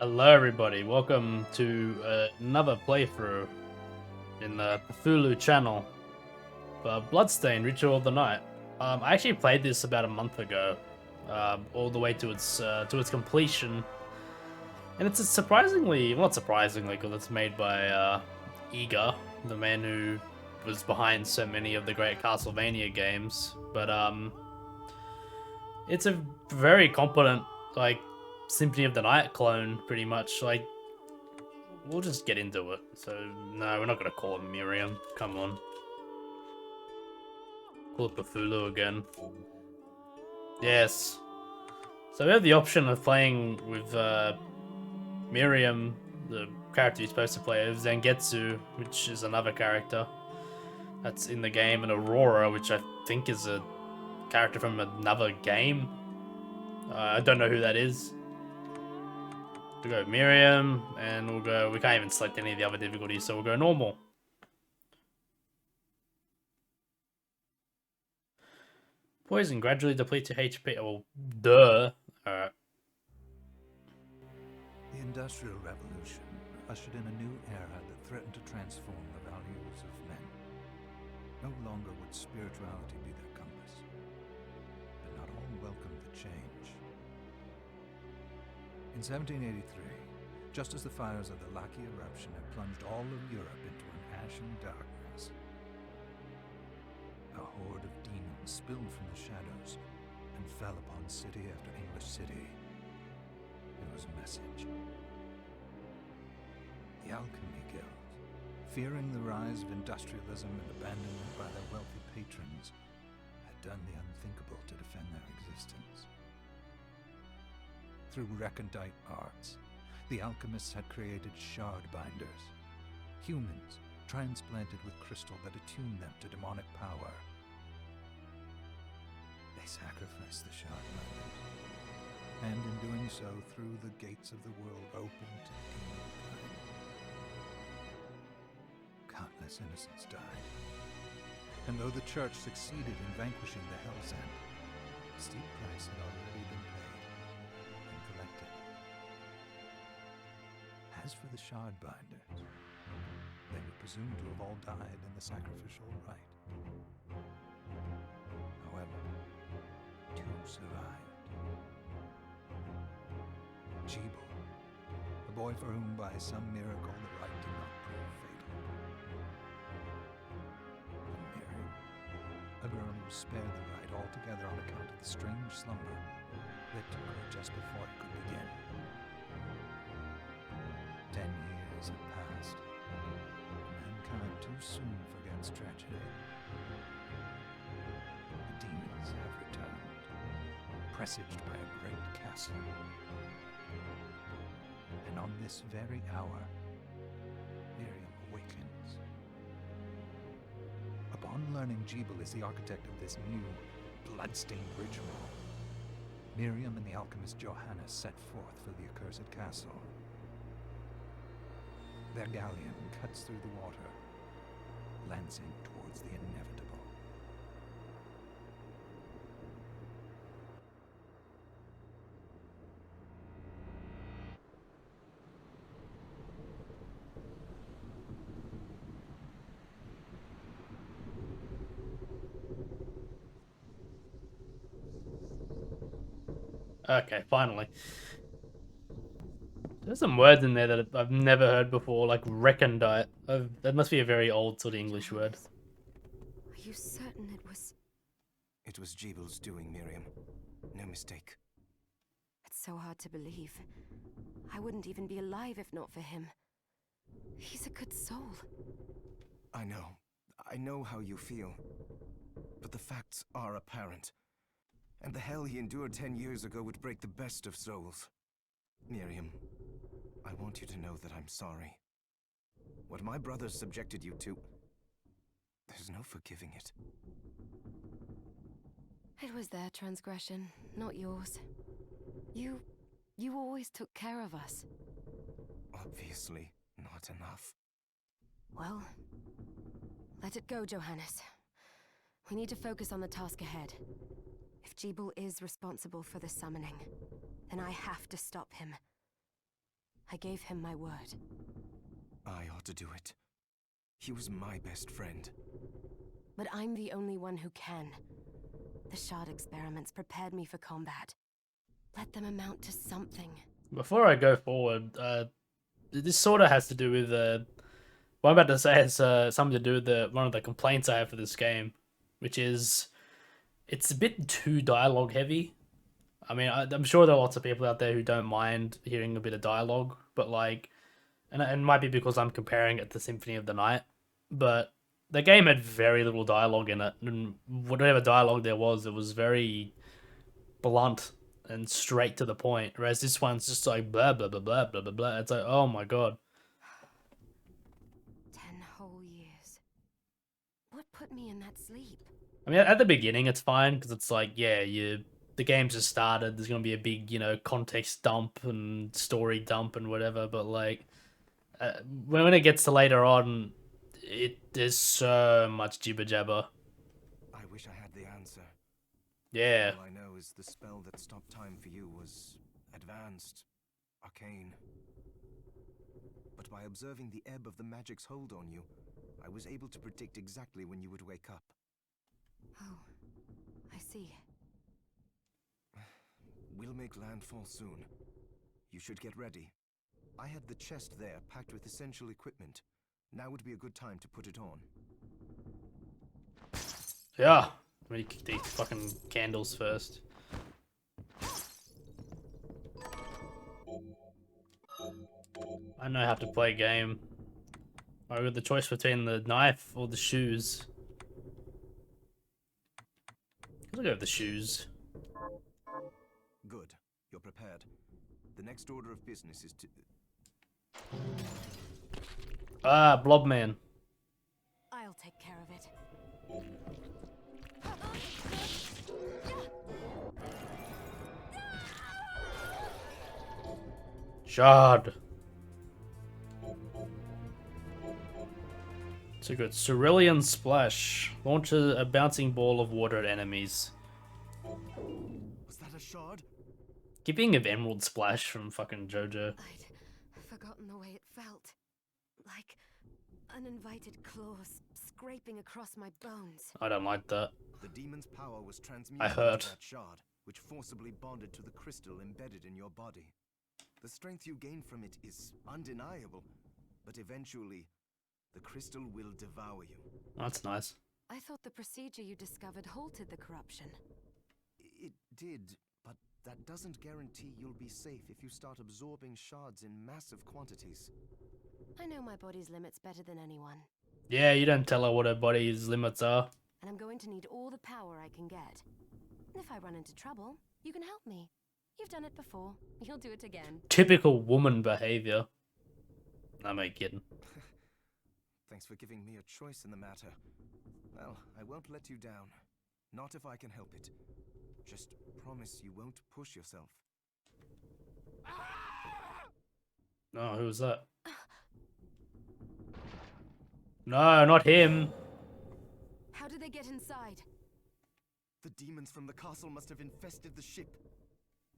Hello, everybody. Welcome to another playthrough in the Cthulhu channel for Bloodstained Ritual of the Night. I actually played this about a month ago, all the way to its completion, and it's surprisingly, well, not surprisingly, because it's made by Eager, the man who was behind so many of the great Castlevania games. But it's a very competent, like, Symphony of the Night clone, pretty much. Like, we'll just get into it. So, no, we're not going to call it Miriam. Come on. Call it Cthulhu again. Yes. So we have the option of playing with Miriam, the character you're supposed to play, with Zangetsu, which is another character that's in the game, and Aurora, which I think is a character from another game. I don't know who that is. We'll go Miriam, and we'll go... We can't even select any of the other difficulties, so we'll go normal. Poison gradually depletes your HP. Oh, duh. Alright. The Industrial Revolution ushered in a new era that threatened to transform the values of men. No longer would spirituality be their compass, but not all welcomed the change. In 1783, just as the fires of the Laki eruption had plunged all of Europe into an ashen darkness, a horde of demons spilled from the shadows and fell upon city after English city. It was a message. The Alchemy Guild, fearing the rise of industrialism and abandonment by their wealthy patrons, had done the unthinkable to defend their existence. Through recondite arts, the alchemists had created shard binders, humans transplanted with crystal that attuned them to demonic power. They sacrificed the shard binders, and in doing so threw the gates of the world open to demonkind. Countless innocents died, and though the church succeeded in vanquishing the Hell's End, a steep price had already been paid and collected. As for the shard binders, they were presumed to have all died in the sacrificial rite. However, two survived. Jebel, a boy for whom by some miracle the rite did not prove fatal. And Miriam, a girl who was spared the rite altogether on account of the strange slumber that took her just before it could begin. 10 years have passed. Mankind too soon forgets tragedy. The demons have returned, presaged by a great castle. And on this very hour, Miriam awakens. Upon learning Jebel is the architect of this new, bloodstained ritual, Miriam and the alchemist Johannes set forth for the accursed castle. Their galleon cuts through the water, lancing towards the inevitable. Okay, finally. There's some words in there that I've never heard before, like recondite. That must be a very old sort of English word. Are you certain it was... It was Jebel's doing, Miriam. No mistake. It's so hard to believe. I wouldn't even be alive if not for him. He's a good soul. I know. I know how you feel. But the facts are apparent. And the hell he endured 10 years ago would break the best of souls. Miriam, I want you to know that I'm sorry. What my brothers subjected you to, there's no forgiving it. It was their transgression, not yours. You always took care of us. Obviously, not enough. Well, let it go, Johannes. We need to focus on the task ahead. If Jebel is responsible for the summoning, then I have to stop him. I gave him my word. I ought to do it. He was my best friend. But I'm the only one who can. The shard experiments prepared me for combat. Let them amount to something. Before I go forward, this sort of has to do with what I'm about to say has something to do with one of the complaints I have for this game, which is it's a bit too dialogue heavy. I mean, I'm sure there are lots of people out there who don't mind hearing a bit of dialogue, but like, and it might be because I'm comparing it to Symphony of the Night, but the game had very little dialogue in it, and whatever dialogue there was, it was very blunt and straight to the point. Whereas this one's just like blah blah blah blah blah blah blah. It's like, oh my god. 10 whole years. What put me in that sleep? I mean, at the beginning it's fine because it's like, yeah, the game's just started. There's gonna be a big, context dump and story dump and whatever. But like, when it gets to later on, there's so much jibber jabber. I wish I had the answer. Yeah. All I know is the spell that stopped time for you was advanced, arcane. But by observing the ebb of the magic's hold on you, I was able to predict exactly when you would wake up. Oh, I see. We'll make landfall soon. You should get ready. I had the chest there packed with essential equipment. Now would be a good time to put it on. Yeah. Let me kick these fucking candles first. I know how to play a game. I got the choice between the knife or the shoes. I'll go with the shoes. Good. You're prepared. The next order of business is to... Ah, Blobman. I'll take care of it. Shard. So good. Cerulean Splash. Launch a bouncing ball of water at enemies. Was that a shard? Giving of Emerald Splash from fucking JoJo. I'd forgotten the way it felt. Like uninvited claws scraping across my bones. I don't like that. The demon's power was transmuted I heard. into that shard, which forcibly bonded to the crystal embedded in your body. The strength you gain from it is undeniable, but eventually, the crystal will devour you. That's nice. I thought the procedure you discovered halted the corruption. It did, but that doesn't guarantee you'll be safe if you start absorbing shards in massive quantities. I know my body's limits better than anyone. Yeah, you don't tell her what her body's limits are. And I'm going to need all the power I can get. If I run into trouble, you can help me. You've done it before. You'll do it again. Typical woman behavior. I'm only kidding. Thanks for giving me a choice in the matter. Well, I won't let you down. Not if I can help it. Just promise you won't push yourself. Oh, who was that? No, not him. How did they get inside? The demons from the castle must have infested the ship.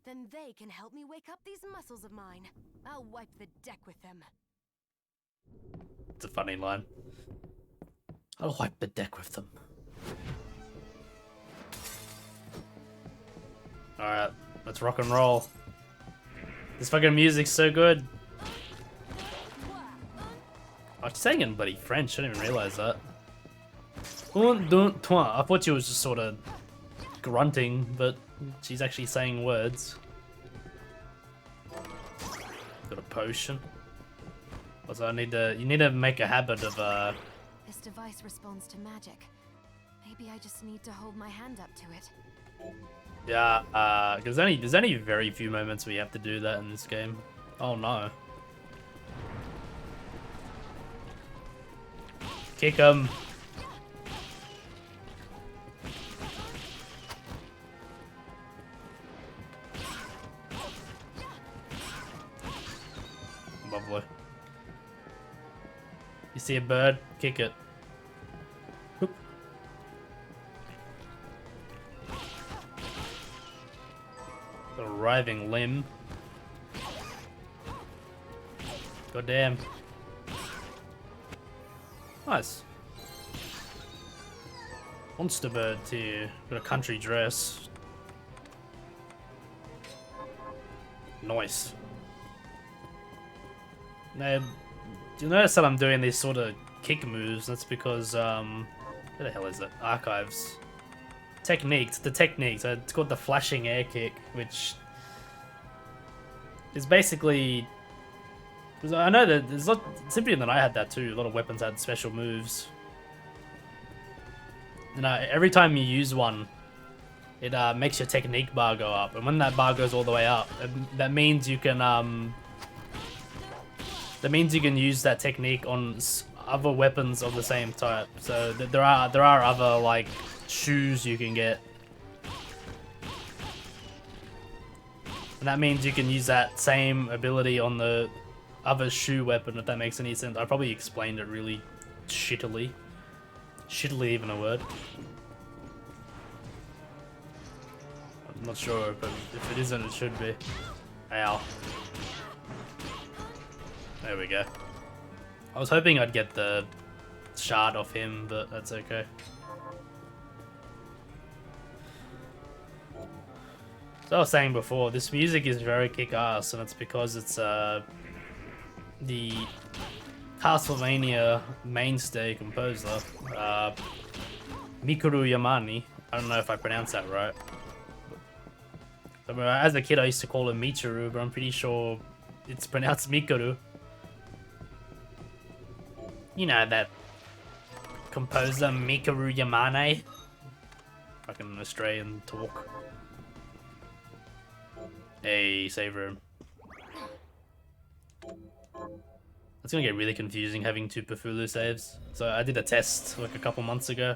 Then they can help me wake up these muscles of mine. I'll wipe the deck with them. It's a funny line. I'll wipe the deck with them. Alright, let's rock and roll. This fucking music's so good. Oh, she's saying in bloody French, I didn't even realize that. Un, deux, trois. I thought she was just sort of grunting, but she's actually saying words. Got a potion. Also, you need to make a habit of This device responds to magic. Maybe I just need to hold my hand up to it. yeah, because there's only very few moments where you have to do that in this game. Oh no. Kick him. Lovely. You see a bird, kick it. Whoop. A writhing limb. Goddamn. Nice. Monster bird here. Got a country dress. Nice. Now, you notice that I'm doing these sort of kick moves. That's because, where the hell is it? Archives. Techniques. The techniques. It's called the flashing air kick, which is basically... Because I know that there's a lot... Simply than I had that too. A lot of weapons had special moves. And every time you use one, it makes your technique bar go up. And when that bar goes all the way up, that means you can... That means you can use that technique on other weapons of the same type. So there are other like shoes you can get, and that means you can use that same ability on the other shoe weapon. If that makes any sense, I probably explained it really shittily. Shittily, even a word. I'm not sure, but if it isn't, it should be. Ow. There we go. I was hoping I'd get the shard off him, but that's okay. So I was saying before, this music is very kick-ass, and it's because it's the Castlevania mainstay composer, Mikuru Yamane. I don't know if I pronounced that right. As a kid, I used to call him Michiru, but I'm pretty sure it's pronounced Mikuru. You know, that composer Mikuru Yamane. Fucking Australian talk. Hey, save room. It's gonna get really confusing having two Cthulhu saves. So I did a test like a couple months ago.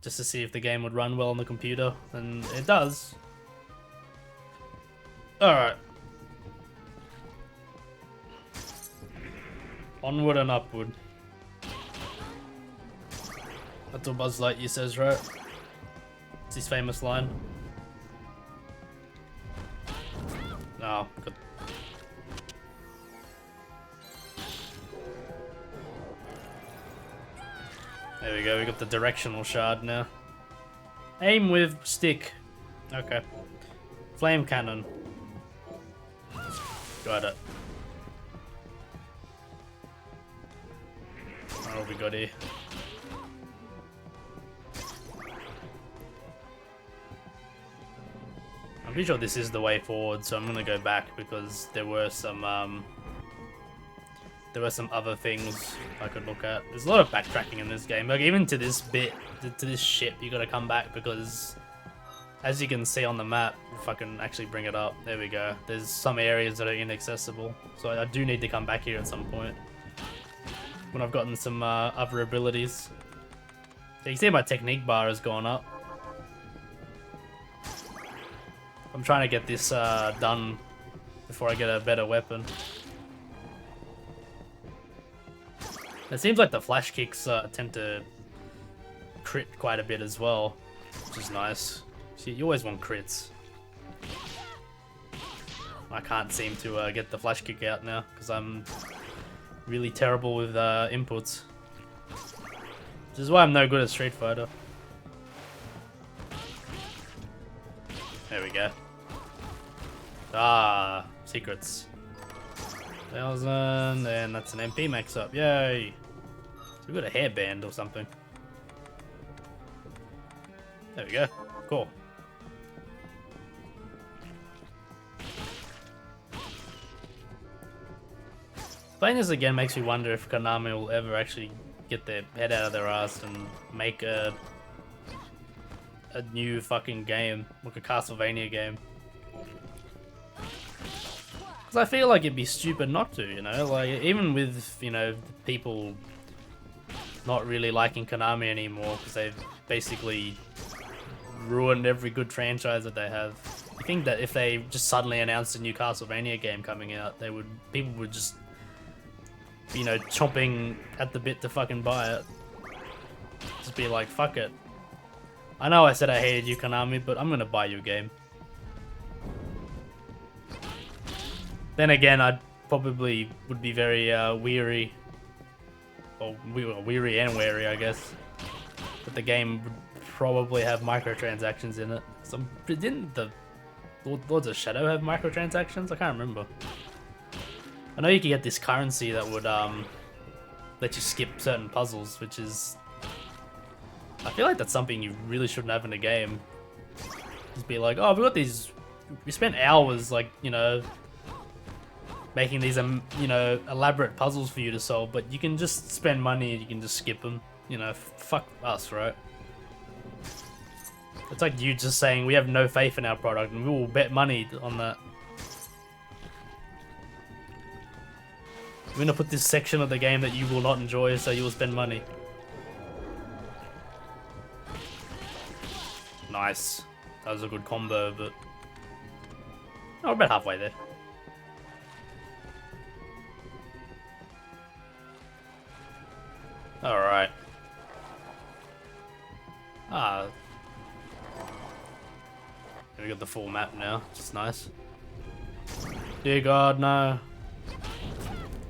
Just to see if the game would run well on the computer. And it does. Alright. Onward and upward. That's what Buzz Lightyear says, right? It's his famous line. Oh, good. There we go, we got the directional shard now. Aim with stick. Okay. Flame cannon. Got it. What have we got here? I'm pretty sure this is the way forward, so I'm gonna go back because there were some other things I could look at. There's a lot of backtracking in this game. Like even to this bit, to this ship, you gotta come back because, as you can see on the map, if I can actually bring it up, there we go. There's some areas that are inaccessible, so I do need to come back here at some point when I've gotten some other abilities. So you can see my technique bar has gone up. I'm trying to get this done before I get a better weapon. It seems like the flash kicks tend to crit quite a bit as well, which is nice. See, you always want crits. I can't seem to get the flash kick out now because I'm really terrible with inputs. This is why I'm no good at Street Fighter. There we go. Ah, secrets. 1,000, and that's an MP max up. Yay! So we got a hairband or something. There we go. Cool. Playing this again makes me wonder if Konami will ever actually get their head out of their ass and make a new fucking game, like a Castlevania game. Because I feel like it'd be stupid not to, you know? Like, even with, you know, people not really liking Konami anymore because they've basically ruined every good franchise that they have. I think that if they just suddenly announced a new Castlevania game coming out, people would just, you know, chomping at the bit to fucking buy it. Just be like, fuck it. I know I said I hated you, Konami, but I'm gonna buy your game. Then again, I'd probably would be very weary, or weary and wary, I guess. But the game would probably have microtransactions in it. Didn't the Lords of Shadow have microtransactions? I can't remember. I know you could get this currency that would let you skip certain puzzles, which is... I feel like that's something you really shouldn't have in a game. Just be like, oh, we got these... We spent hours, like, you know, making these, you know, elaborate puzzles for you to solve, but you can just spend money and you can just skip them. You know, fuck us, right? It's like you just saying, we have no faith in our product and we will bet money on that. We're gonna put this section of the game that you will not enjoy, so you will spend money. Nice. That was a good combo, but... Oh, we're about halfway there. Alright. Ah. We got the full map now, which is nice. Dear God, no.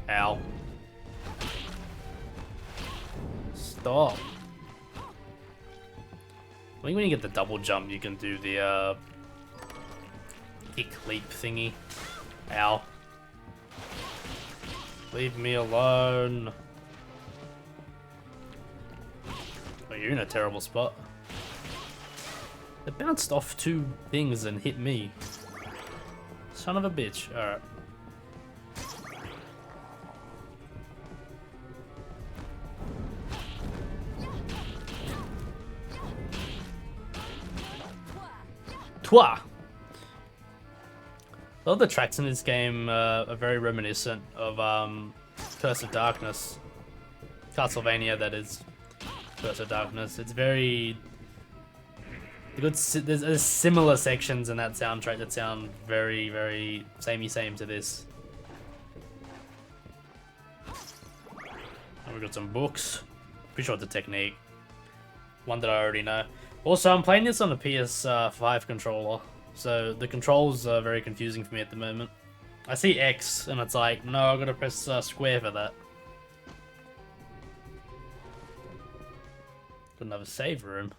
Ow. Stop. I think when you get the double jump, you can do the kick leap thingy. Ow. Leave me alone. Oh, you're in a terrible spot. It bounced off two things and hit me. Son of a bitch. Alright. Toi! All the tracks in this game are very reminiscent of Curse of Darkness. Castlevania, that is. Curse of Darkness. It's very... There's similar sections in that soundtrack that sound very, very samey-same to this. And we got some books. Pretty sure it's a technique. One that I already know. Also, I'm playing this on a PS5 controller, so the controls are very confusing for me at the moment. I see X, and it's like, no, I've got to press square for that. Got another save room.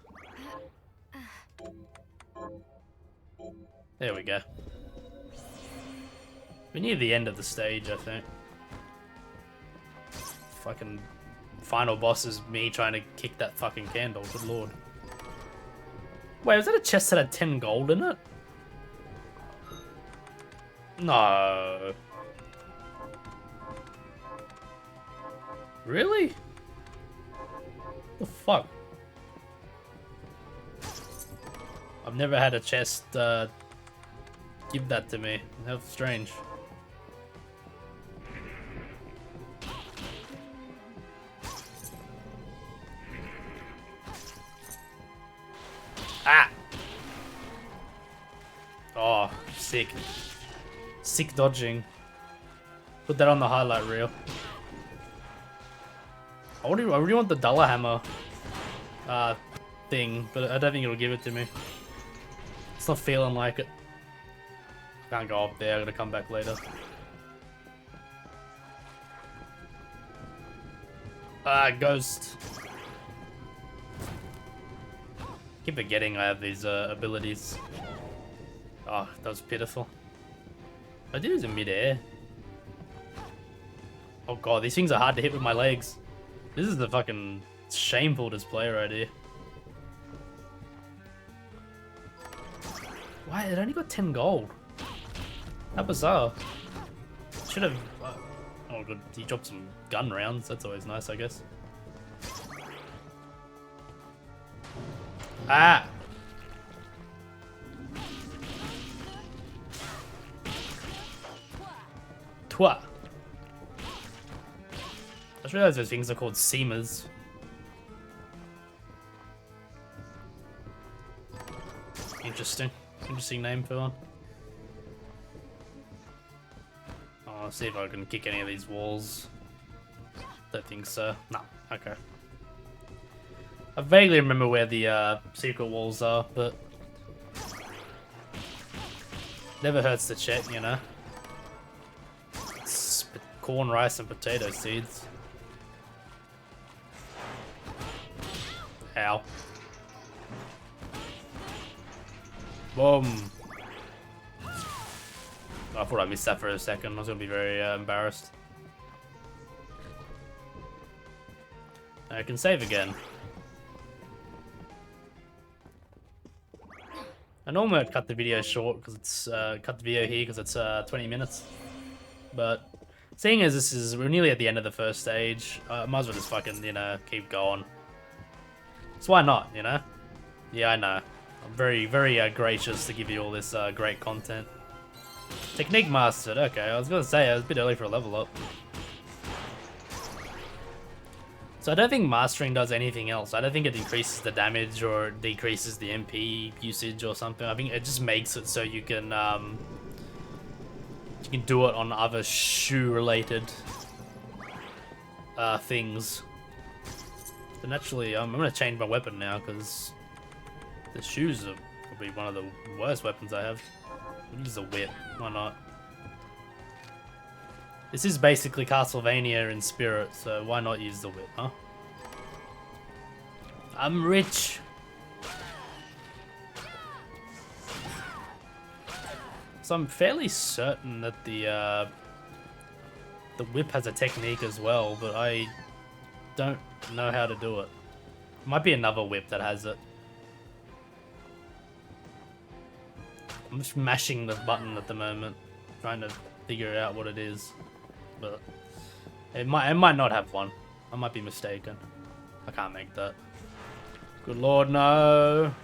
There we go. We're near the end of the stage, I think. Fucking final boss is me trying to kick that fucking candle, good lord. Wait, was that a chest that had 10 gold in it? No. Really? The fuck? I've never had a chest give that to me. How strange. Ah! Oh, sick. Sick dodging. Put that on the highlight reel. I really want the dollar hammer thing, but I don't think it'll give it to me. It's not feeling like it. Can't go up there, I gotta come back later. Ah, ghost. Keep forgetting I have these abilities. Oh, that was pitiful. I did it in mid-air. Oh god, these things are hard to hit with my legs. This is the fucking shameful display right here. Why? It only got 10 gold. How bizarre. Should have... oh good, he dropped some gun rounds. That's always nice, I guess. Ah! Toi! I just realized those things are called seamers. Interesting. Interesting name for one. I'll see if I can kick any of these walls. Don't think so. No. Okay. I vaguely remember where the secret walls are, but never hurts to check, you know. It's corn, rice, and potato seeds. Ow. Boom. I thought I missed that for a second. I was gonna be very embarrassed. I can save again. I normally I'd cut the video short because it's cut the video here because it's 20 minutes. But seeing as we're nearly at the end of the first stage, I might as well just fucking, you know, keep going. So why not, you know? Yeah, I know. I'm very, very gracious to give you all this great content. Technique mastered. Okay, I was gonna say I was a bit early for a level up. So I don't think mastering does anything else. I don't think it increases the damage or decreases the MP usage or something. I think it just makes it so you can do it on other shoe-related things. But naturally, I'm gonna change my weapon now because the shoes are probably one of the worst weapons I have. I'll use a whip. Why not? This is basically Castlevania in spirit, so why not use the whip, huh? I'm rich! So I'm fairly certain that the whip has a technique as well, but I don't know how to do it. Might be another whip that has it. I'm just mashing the button at the moment, trying to figure out what it is. But it might not have one. I might be mistaken. I can't make that. Good lord, no.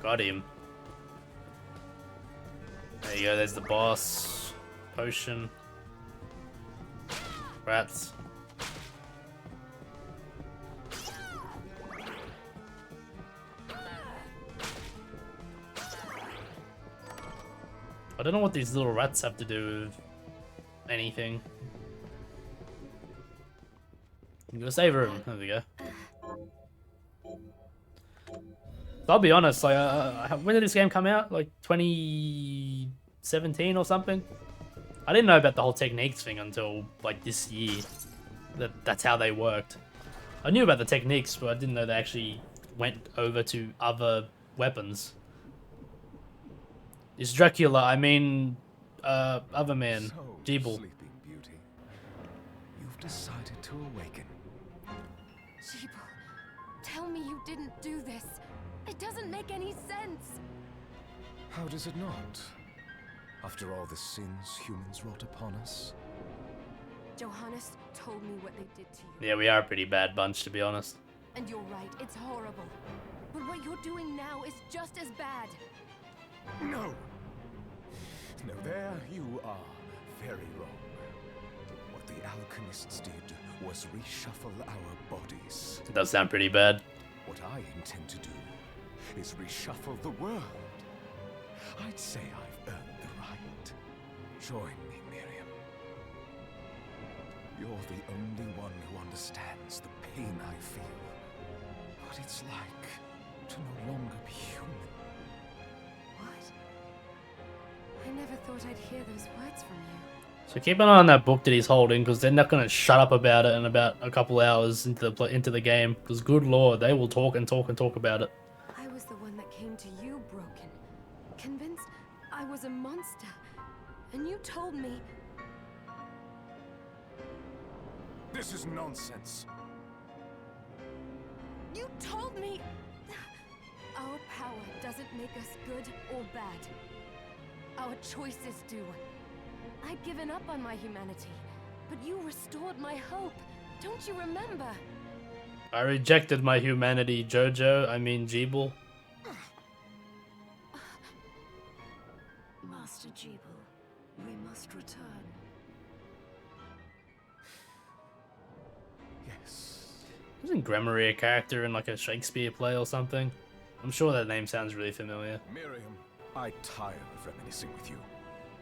Got him. There you go, there's the boss. Potion. Rats. I don't know what these little rats have to do with anything. I'm gonna save room. There we go. I'll be honest, like, when did this game come out? Like 2017 or something? I didn't know about the whole techniques thing until like this year. That's how they worked. I knew about the techniques, but I didn't know they actually went over to other weapons. It's Dracula, I mean, other man, So, Jeeble. Sleeping Beauty, you've decided to awaken. Jeeble, tell me you didn't do this. It doesn't make any sense. How does it not? After all the sins humans wrought upon us? Johannes told me what they did to you. Yeah, we are a pretty bad bunch, to be honest. And you're right, it's horrible. But what you're doing now is just as bad. No! No, there you are very wrong. What the alchemists did was reshuffle our bodies. It does sound pretty bad. What I intend to do is reshuffle the world. I'd say I've earned the right. Join me, Miriam. You're the only one who understands the pain I feel. What it's like to no longer be human. What? I never thought I'd hear those words from you. So keep an eye on that book that he's holding, because they're not going to shut up about it in about a couple hours into the game. Because good lord, they will talk and talk and talk about it. I was the one that came to you broken, convinced I was a monster, and you told me. This is nonsense. You told me our power doesn't make us good or bad. Our choices do. I'd given up on my humanity, but you restored my hope. Don't you remember? I rejected my humanity, Jojo. I mean, Jeeble. Master Jeeble, we must return. Yes. Isn't Gremory a character in like a Shakespeare play or something? I'm sure that name sounds really familiar. Miriam, I tire of reminiscing with you.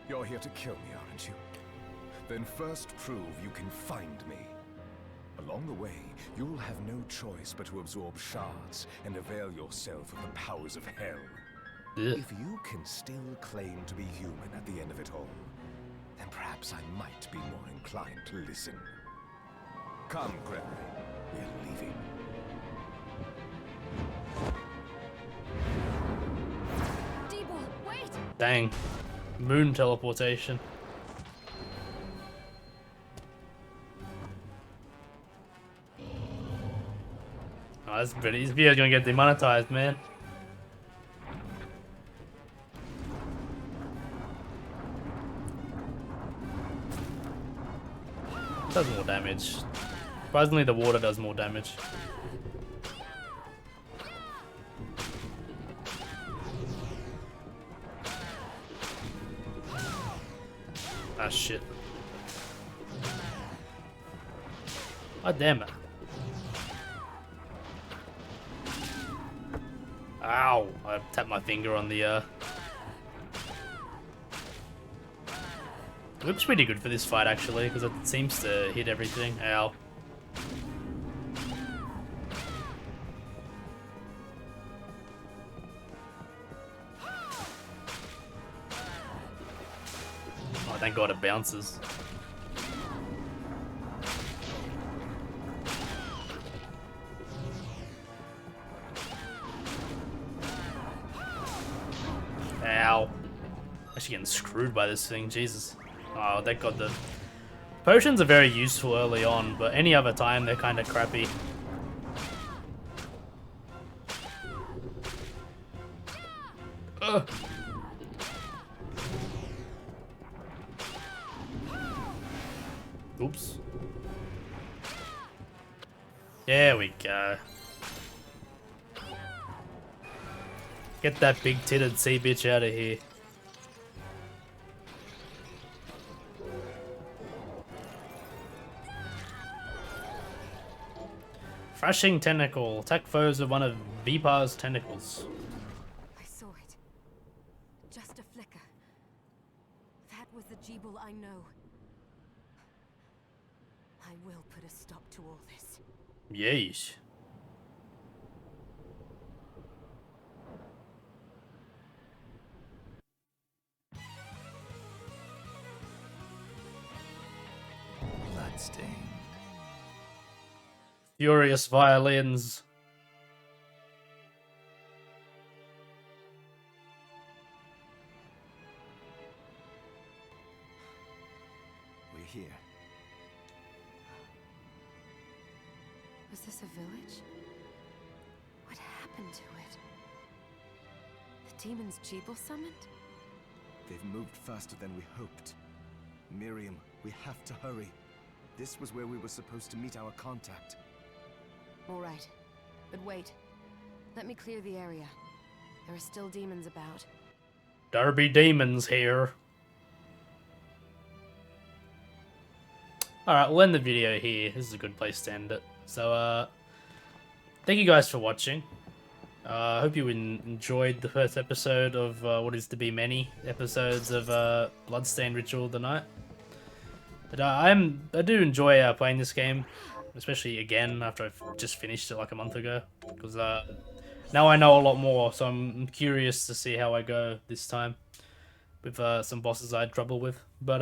You're here to kill me, aren't you? Then first prove you can find me. Along the way, you'll have no choice but to absorb shards and avail yourself of the powers of hell. Ugh. If you can still claim to be human at the end of it all, then perhaps I might be more inclined to listen. Come, Gregory. We're leaving. D-Ball, wait! Dang. Moon teleportation. Oh, this video's gonna get demonetized, man. Does more damage. Surprisingly, the water does more damage. Ah, shit. Oh, damn it. Ow! I tapped my finger on the, Looks pretty good for this fight, actually, because it seems to hit everything. Ow. Oh, thank God it bounces. Ow. Actually getting screwed by this thing, Jesus. Oh, thank God the potions are very useful early on, but any other time they're kind of crappy. Ugh. Oops. There we go. Get that big-titted sea bitch out of here. Thrashing tentacle. Attack foes with one of Vipar's tentacles. I saw it. Just a flicker. That was the Jeeble I know. I will put a stop to all this. Yeesh. Bloodstained. Furious violins. We're here. Was this a village? What happened to it? The demons Jeeble summoned? They've moved faster than we hoped. Miriam, we have to hurry. This was where we were supposed to meet our contact. All right. But wait. Let me clear the area. There are still demons about. Derby demons here. Alright, we'll end the video here. This is a good place to end it. So, thank you guys for watching. I hope you enjoyed the first episode of what is to be many episodes of Bloodstained Ritual of the Night. But I do enjoy playing this game, especially again after I've just finished it like a month ago, because now I know a lot more, so I'm curious to see how I go this time with some bosses I had trouble with. But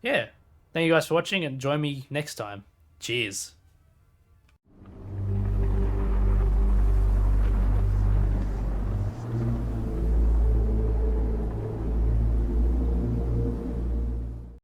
yeah, thank you guys for watching and join me next time. Cheers.